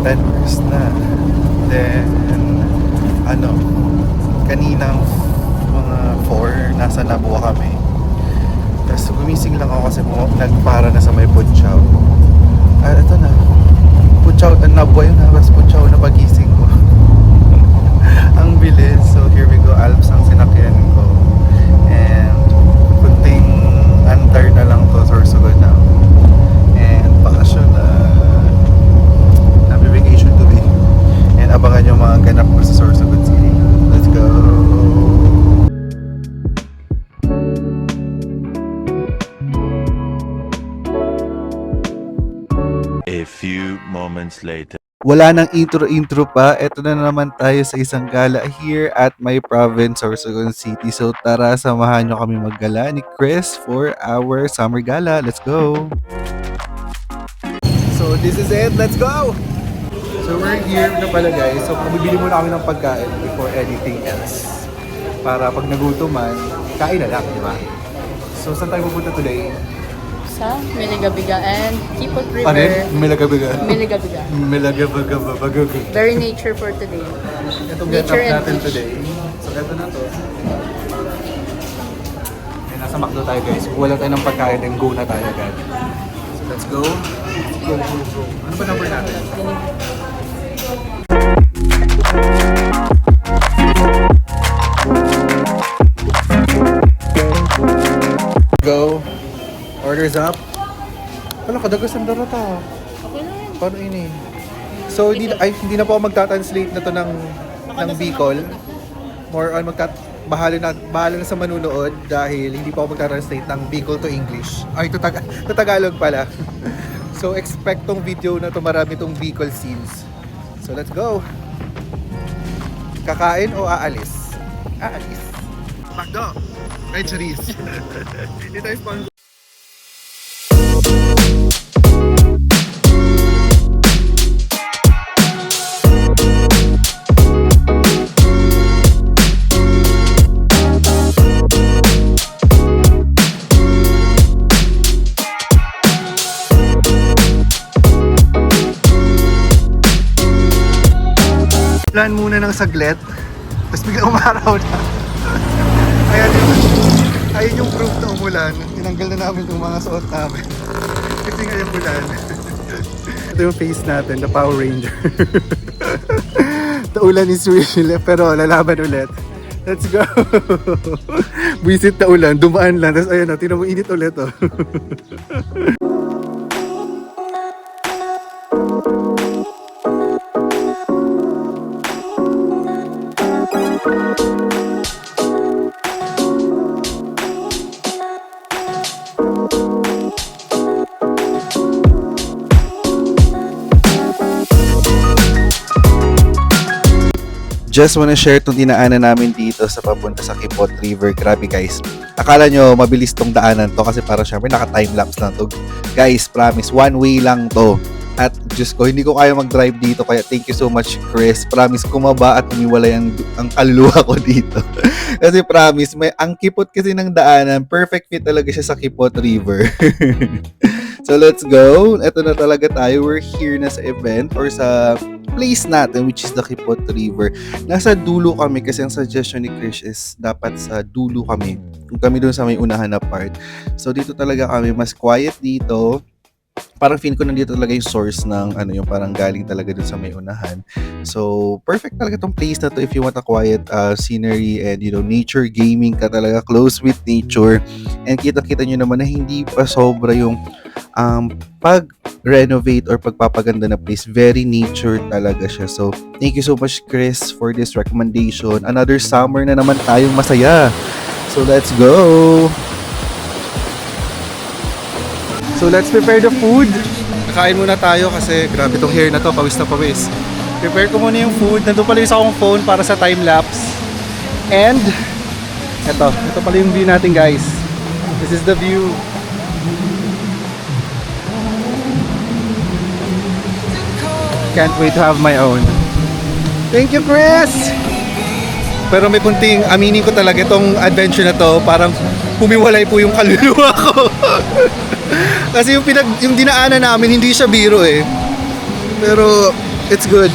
10 hours na. Then, kaninang mga 4, nasa Nabua kami. Tapos gumising lang ako kasi nagpara na sa may Puchao. Ito na. Puchao, Nabua yun ha. Tapos Puchao na pagising ko. Ang bilis. So here we go. Alps ang sinakyan ko. And kunting antar na lang to. Sorsogon na. And bakasyon na. Vacation today. And abangan yung mga ganap ko sa Sorsogon City. Let's go! A few moments later. Wala nang intro pa. Eto na naman tayo sa isang gala here at my province, Sorsogon City. So tara, samahan nyo kami maggala ni Chris for our summer gala. Let's go! So this is it. Let's go! So we're here na pala guys. So bibili muna kami ng pagkain before anything else. Para pag nagutom man, kain na lang, di ba? So saan tayo pupunta today? Sa Miligabiga and Kipot River. Ano yun? Miligabiga. Miligabiga. Very nature for today. Itong Nature get and up natin fish. today. So ito na to. Okay, nasa McDo tayo guys. Wala tayo ng pagkain and go na tayo agad. So let's go. Go. Ano ba number natin? Go. Orders up. Wala, kadagas ang darata. Okay na yun. Paano ini? So, hindi na po ako magta-translate na to ng Bicol. More on bahala na sa manunood dahil hindi pa ako magta-translate ng Bicol to English. Ay, to Tagalog pala. So, expect tong video na to, marami tong Bicol scenes. So, let's go. Kakain o aalis? Aalis. McDo. Right, Charisse. Ito yung sponsor. Plan muna ng saglit, tapos bigla umaraw na. Ayan yung proof na umulan. Tinanggal na namin itong mga suot namin. Kasi nga yung ulan. Ito yung face natin, the Power Ranger. The ulan is real, pero lalaban ulit. Let's go! Visit na ulan, dumaan lang. Tapos ayun, tinan mo, init ulit. Oh. Just wanna share itong dinaanan namin dito sa papunta sa Kipot River. Grabe guys. Akala nyo mabilis tong daanan to kasi parang syempre naka-timelapse lang to. Guys, promise, one way lang to. At Diyos ko, hindi ko kaya mag-drive dito kaya thank you so much Chris. Promise, kumaba at umiwalay ang kaluluwa ko dito. Kasi promise, ang Kipot kasi ng daanan, perfect fit talaga siya sa Kipot River. So let's go. Ito na talaga tayo. We're here na sa event or sa place natin which is the Kipot River. Nasa dulo kami kasi ang suggestion ni Chris is dapat sa dulo kami. Kung kami doon sa may unahan na part. So dito talaga kami, mas quiet dito. Parang feel ko nandito talaga yung source ng yung parang galing talaga dun sa may unahan. So perfect talaga tong place na to if you want a quiet scenery and nature gaming ka talaga, close with nature. And kita-kita nyo naman na hindi pa sobra yung pag-renovate or pagpapaganda na place. Very nature talaga siya. So thank you so much Chris for this recommendation. Another summer na naman tayong masaya. So let's go! So let's prepare the food. Kakain muna tayo kasi grabe tong hair na to, pawis na pawis. Prepare ko muna yung food. Nandun pala yung sa akong phone para sa time-lapse. And ito pala yung view natin guys. This is the view. Can't wait to have my own. Thank you Chris! Pero may kunting aminin ko talaga itong adventure na to, parang humiwalay po yung kaluluwa ko. Kasi yung dinaanan namin hindi siya biro eh. Pero It's good.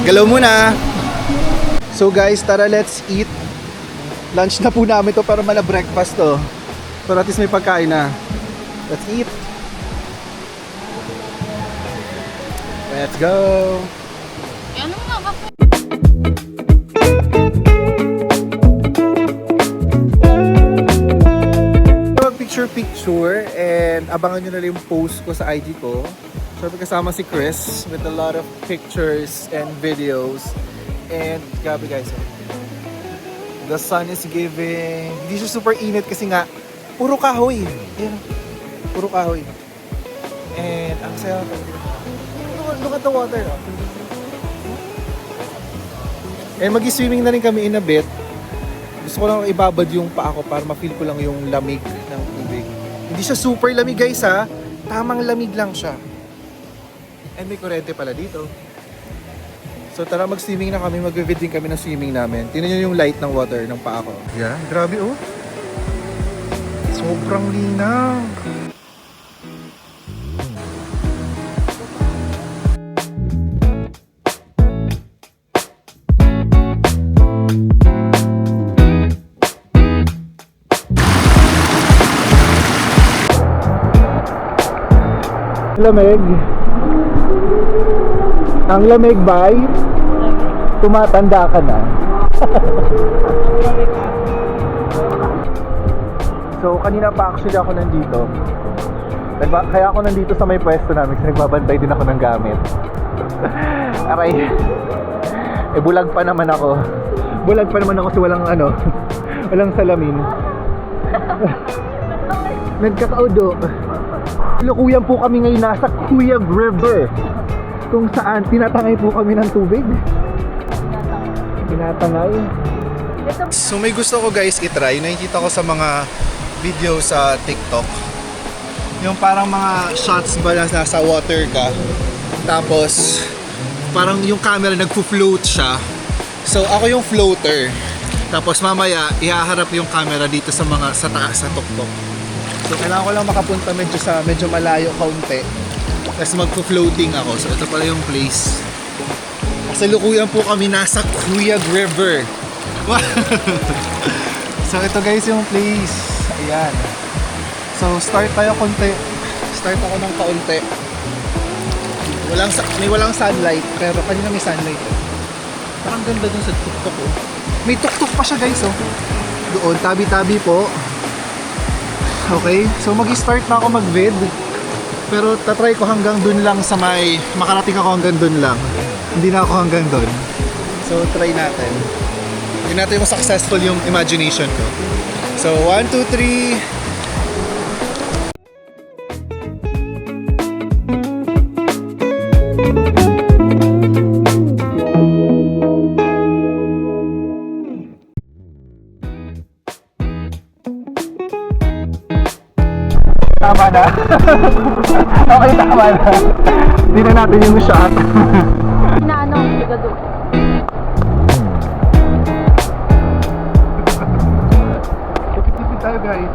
Galaw muna. So guys, tara let's eat. Lunch na po namin to pero mala breakfast to. Pero at least may pagkain na. Let's eat. Let's go. Ano nga ba? Picture and abangan nyo na lang yung post ko sa IG ko. So kasama si Chris with a lot of pictures and videos. And grabe guys, the sun is giving, hindi siya super init kasi nga puro kahoy. Ayan, puro kahoy. And ang saya ko. Look at the water. And mag-swimming na rin kami in a bit. Gusto ko lang ibabad yung paa ko para ma-feel ko lang yung lamig ng tubig. Hindi siya super lamig guys ha. Tamang lamig lang siya. And may kurente pala dito. So tara mag-swimming na kami. Mag-vid din kami ng swimming namin. Tingnan nyo yung light ng water ng paa ko. Yan, grabe oh. Sobrang linaw. Lamig. Ang lamig bay, tumatanda ka na. So kanina pa actually ako nandito. Kaya ako nandito sa may pwesto namin kasi nagbabantay din ako ng gamit. Aray. Bulag pa naman ako. Bulag pa naman ako kasi walang walang salamin. Nagkakaudo. Lukuyan po kami ngayon nasa Cuyab River kung saan tinatangay po kami ng tubig. Tinatangay. So may gusto ko guys itry. Nakikita ko sa mga video sa TikTok. Yung parang mga shots ba na nasa water ka. Tapos parang yung camera nagfo-float siya. So ako yung floater. Tapos mamaya ihaharap yung camera dito sa taas sa tuktok. So kailangan ko lang makapunta medyo malayo kaunti. Tapos magpo-floating ako. So ito pala yung place. Kasalukuyan po kami nasa Cuyab River. So ito guys yung place. Ayan. So start tayo konti. Start ako ng kaunti. May walang sunlight pero kanina may sunlight. Parang ganda dun sa tuktok oh. May tuktok pa siya guys oh. Doon tabi-tabi po. Okay, so mag-start na ako mag-vid. Pero tatry ko hanggang dun lang sa makarating ako hanggang dun lang. Hindi na ako hanggang dun. So try natin. Hindi natin mo successful yung imagination ko. So 1, 2, 3. Tama na. Okay, tama na. Hindi na natin yung shot. Inaano, ligado. Tipid-tipid tayo guys.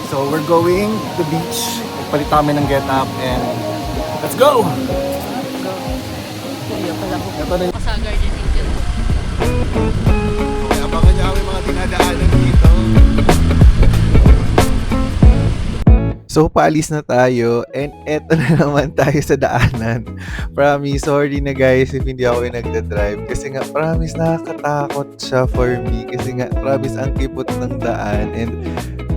So we're going to the beach. Palit kami ng get up and let's go! Kuya pala ko. Ito na yung Sa Guardian Angel. abangan niya kami mga dinadaanan dito. So paalis na tayo and eto na naman tayo sa daanan. Promise, sorry na guys if hindi ako yung nagdadrive kasi nga promise nakakatakot siya for me kasi nga promise ang kipot ng daan and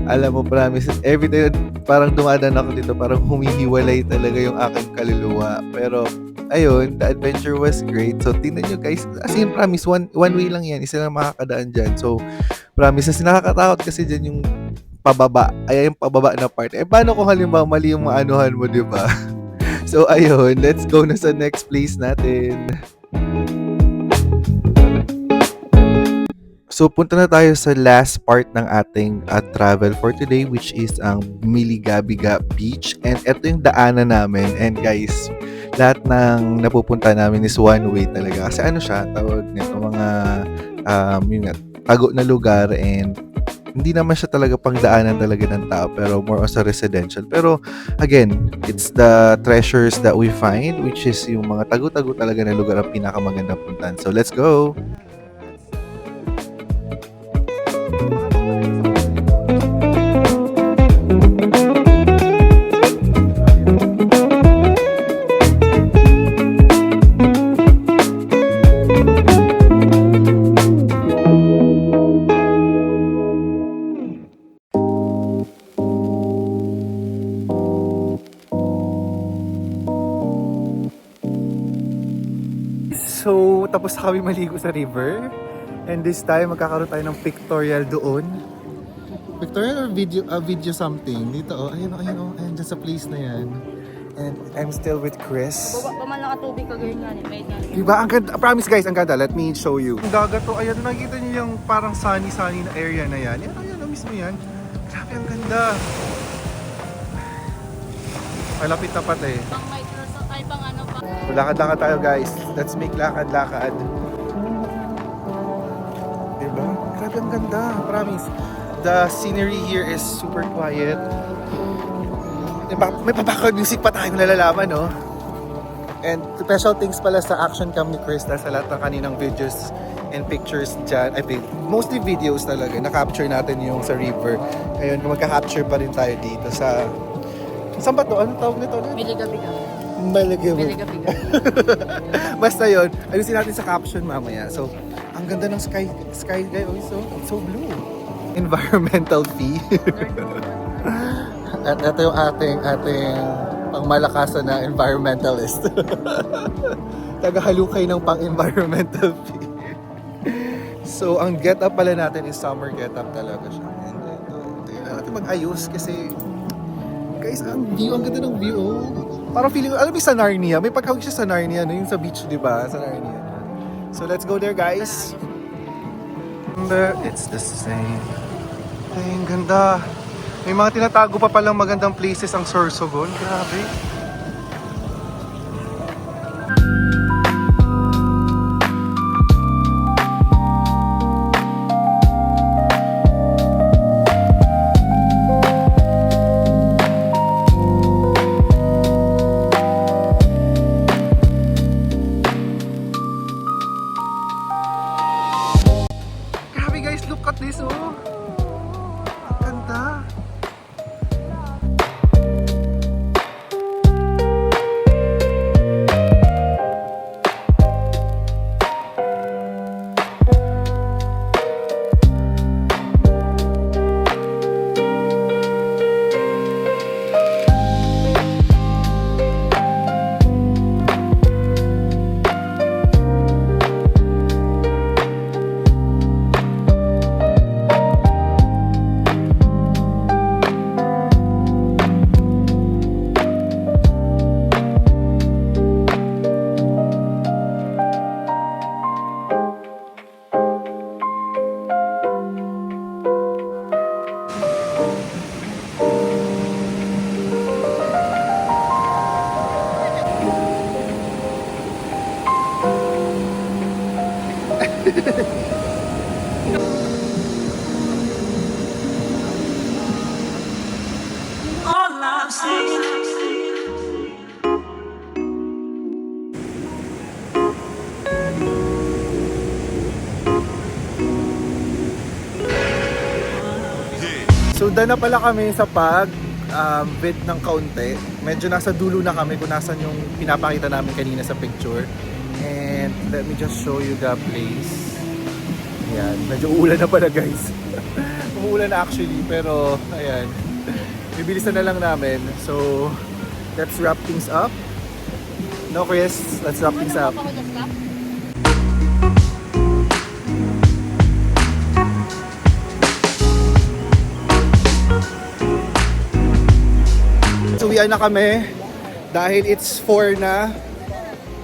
alam mo promise every time parang dumadaan ako dito parang humihiwalay talaga yung aking kaluluwa pero ayun, the adventure was great. So tingnan nyo guys, as in promise one way lang yan, isa lang makakadaan dyan. So promise, kasi nakakatakot kasi dyan yung pababa, ay yung pababa na part. Eh paano kung halimbawa mali yung maanuhan mo, di ba? So ayun, let's go na sa next place natin. So, punta na tayo sa last part ng ating travel for today, which is ang Miligabiga Beach. And ito yung daanan namin. And guys, lahat ng napupunta namin is one way talaga. Kasi ano siya, tawag nito, mga yun nga, tago na lugar, and hindi naman siya talaga pangdaanan talaga ng tao, pero more on sa residential. Pero again, it's the treasures that we find, which is yung mga tago-tago talaga na lugar ang pinakamagandang puntahan. So, let's go! So, tapos na kami maligo sa river. And this time, magkakaroon tayo ng pictorial doon. Pictorial or video something. Dito, ayun, dyan sa place na yan. And I'm still with Chris. Paman nakatubig ka ganyan nga ni Made nga ni. Diba? Ang ganda. Promise guys, ang ganda. Let me show you. Ang dagat to. Ayan, nakikita niyo yung parang sunny na area na yan. Ayan, mismo yan. Grabe, ang ganda. Malapit na pati. Pang Microsoft ay pang ano pa. Lakad-lakad tayo guys. Let's make lakad-lakad. Diba? Grabe ang ganda. Promise. The scenery here is super quiet. May background music pa tayong nalalaman, no? And special things pala sa action cam ni Chris sa lahat ng kaninang videos and pictures dyan. Mostly videos talaga. Na-capture natin yung sa river. Ngayon, magka-capture pa rin tayo dito sa... Saan ba to? Ano tawag nito? Miligabiga. Miligabiga. Basta yun, ayusin natin sa caption mamaya. So, ang ganda ng sky guys. So, it's so blue. Environmental fee. At ito yung ating pangmalakasan na environmentalist. Tagahalukay ng pang-environmental fee. So, ang get-up pala natin is summer get-up talaga siya. And then, tingnan natin mag-ayos kasi guys, ang ganda ng view. Oh. Parang feeling, alam mo sa Narnia, may pagkawag siya sa Narnia, no? Yung sa beach, di ba? Sa Narnia. So, let's go there, guys. Remember, it's the same. Ay, ang ganda. May mga tinatago pa palang magandang places ang Sorsogon. Grabe. Look at this, oh. Ganda. All I'm saying. So, done na pala kami sa pag-bid ng kaunti. Medyo nasa dulo na kami kung nasan yung pinapakita namin kanina sa picture. And let me just show you the place. Ayan, medyo uulan na pala guys. Umuulan na actually, pero ayan. Bibilisan na lang namin. So, let's wrap things up. No, Chris? Let's wrap things up. So, uwi na kami dahil it's 4 na.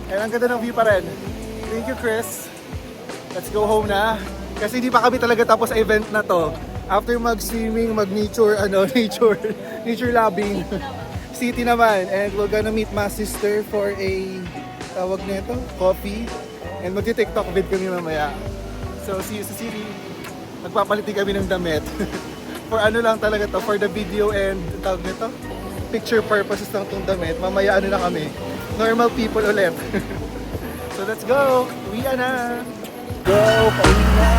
And ang ganda ng view pa rin. Thank you, Chris. Let's go home na. Kasi hindi pa kami talaga tapos sa event na to. After mag-swimming, mag-nature, nature loving. City naman. And we're gonna meet my sister for a, tawag nito, coffee. And magti-TikTok vid kami mamaya. So, see you sa city. Magpapalit din kami ng damit. For ano lang talaga to, for the video and, tawag nito, picture purposes lang itong damit. Mamaya ano na kami, normal people ulit. So, let's go! Uwi na! Go! Pauwi na!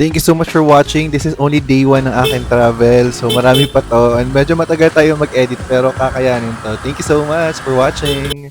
Thank you so much for watching. This is only day 1 ng aking travel. So marami pa to. And medyo matagal tayo mag-edit pero kakayanin to. Thank you so much for watching.